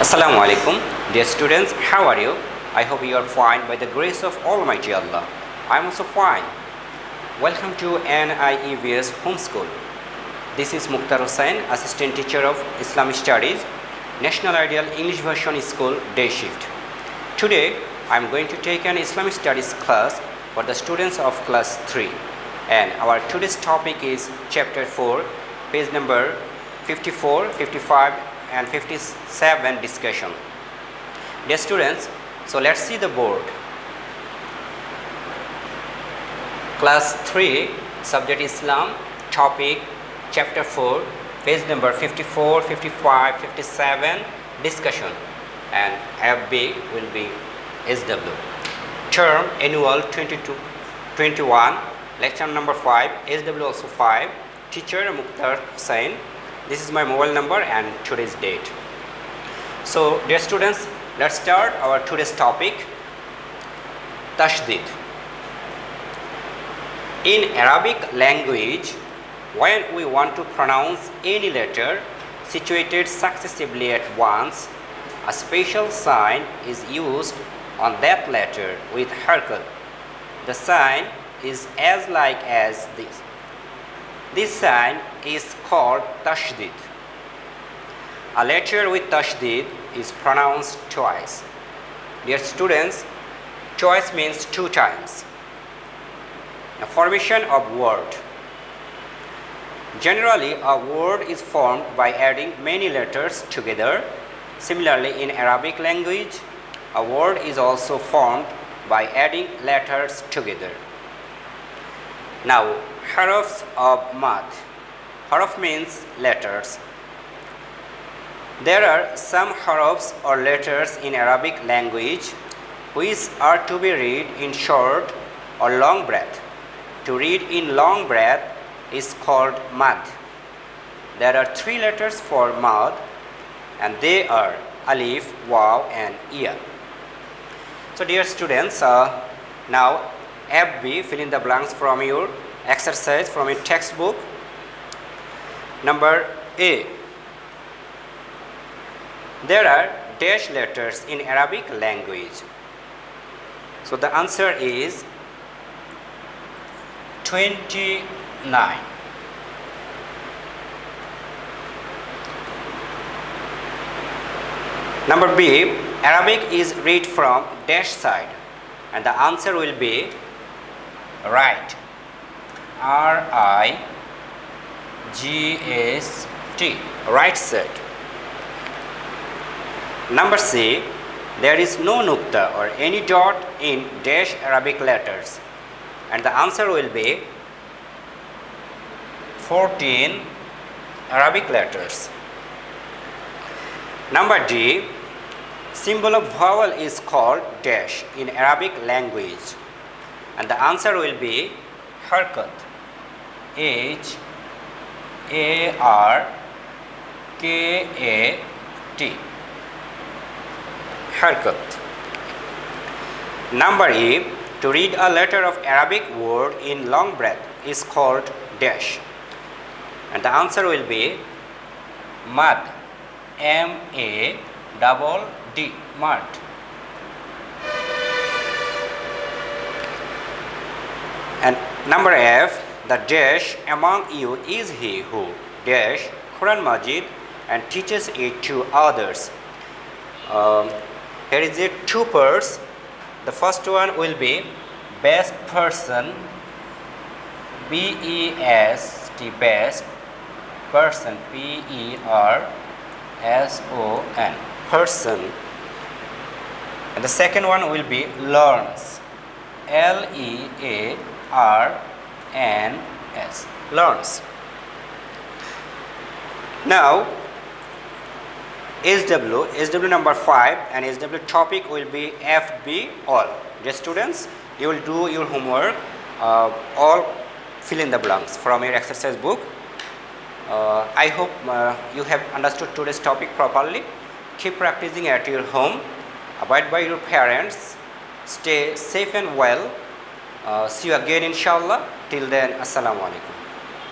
Assalamu alaikum, dear students, how are you? I hope you are fine by the grace of Almighty Allah. I am also fine. Welcome to NIEVS Homeschool. This is Mokter Hossain, Assistant Teacher of Islamic Studies, National Ideal English Version School Day Shift. Today, I am going to take an Islamic Studies class for the students of class 3. And our today's topic is Chapter 4, page number 54, 55 and 57 discussion. Dear students, so let's see the board. Class 3, subject Islam, topic chapter 4, page number 54, 55, 57 discussion, and FB will be SW. Term annual 22-21, lecture number 5, SW also 5, teacher Mokter Hossain. This is my mobile number and today's date. So dear students, let's start our today's topic, tashdid. In Arabic language, when we want to pronounce any letter situated successively at once, a special sign is used on that letter with harakat. The sign is as like as this. This sign is called tashdid. A letter with tashdid is pronounced twice. Dear students, twice means 2 times. The formation of word. Generally, a word is formed by adding many letters together. Similarly, in Arabic language, a word is also formed by adding letters together. Now, harafs of mad. Haraf means letters. There are some harafs or letters in Arabic language which are to be read in short or long breath. To read in long breath is called mad. There are 3 letters for mad, and they are alif, waw and ya. So dear students, now FB, fill in the blanks from your exercise from your textbook. Number A. There are dash letters in Arabic language. So the answer is 29. Number B. Arabic is read from dash side, and the answer will be right. RIGST, right side. Number C. There is no nukta or any dot in dash Arabic letters, and the answer will be 14 Arabic letters. Number D. Symbol of vowel is called dash in Arabic language, and the answer will be harakat. HARKAT. Harakat. Number E. To read a letter of Arabic word in long breath is called dash, and the answer will be mad. MADD, mad. And number F. The dash among you is he who dash Quran Majid and teaches it to others. Here is it 2 parts. The first one will be best person, BEST, best person, PERSON, person. And the second one will be learns, LEARNS, learns. Now SW number 5 and SW topic will be FB all. Dear students, you will do your homework, all fill in the blanks from your exercise book. I hope you have understood today's topic properly. Keep practicing at your home, abide by your parents, stay safe and well. See you again inshallah. Till then, assalamu alaikum.